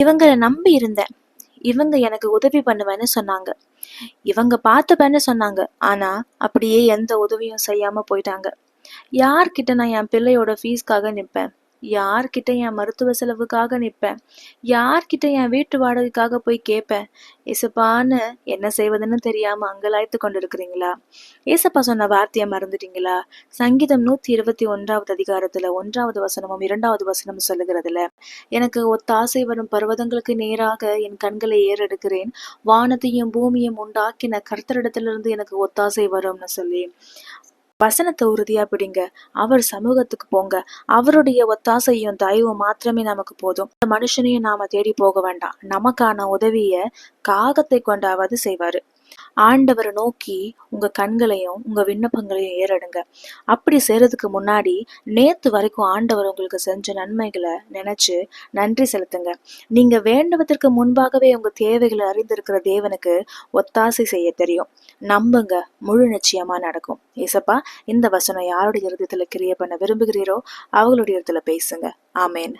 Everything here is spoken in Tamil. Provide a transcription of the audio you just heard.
இவங்களை நம்பி இருந்தேன். இவங்க எனக்கு உதவி பண்ணுவேன்னு சொன்னாங்க, இவங்க பார்த்துப்பேன்னு சொன்னாங்க. ஆனா அப்படியே எந்த உதவியும் செய்யாம போயிட்டாங்க. யார்கிட்ட நான் என் பிள்ளையோட ஃபீஸ்க்காக நிப்பேன்? யார்கிட்ட என் மருத்துவ செலவுக்காக நிப்பேன்? யார்கிட்ட என் வீட்டு வாடகைக்காக போய் கேட்பேன்? ஏசப்பான்னு என்ன செய்வதுன்னு தெரியாம அங்கலாய்த்து கொண்டிருக்கிறீங்களா? ஏசப்பா சொன்ன வார்த்தையை மறந்துட்டீங்களா? சங்கீதம் 121 அதிகாரத்துல 1வது வசனமும் 2வது வசனமும் சொல்லுகிறதுல, எனக்கு ஒத்தாசை வரும் பர்வதங்களுக்கு நேராக என் கண்களை ஏறெடுக்கிறேன், வானத்தையும் பூமியும் உண்டாக்கின கர்த்தரிடத்திலிருந்து எனக்கு ஒத்தாசை வரும்னு சொல்லி வசனத்தை உறுதியா பிடிங்க. அவர் சமூகத்துக்கு போங்க. அவருடைய ஒத்தாசையும் தயவும் மாத்திரமே நமக்கு போதும். இந்த மனுஷனையும் நாம தேடி போக வேண்டாம். நமக்கான உதவிய காகத்தை கொண்டாவது செய்வாரு. ஆண்டவரை நோக்கி உங்க கண்களையும் உங்க விண்ணப்பங்களையும் ஏறெடுங்க. அப்படி செய்யறதுக்கு முன்னாடி நேத்து வரைக்கும் ஆண்டவர் உங்களுக்கு செஞ்ச நன்மைகளை நினைச்சு நன்றி செலுத்துங்க. நீங்க வேண்டுவதற்கு முன்பாகவே உங்க தேவைகளை அறிந்திருக்கிற தேவனுக்கு ஒத்தாசை செய்ய தெரியும். நம்புங்க, முழு நிச்சயமா நடக்கும். ஏசப்பா, இந்த வசனம் யாருடைய இருதயத்துல கிரியை பண்ண விரும்புகிறீரோ அவங்களுடைய இடத்துல பேசுங்க. ஆமேன்.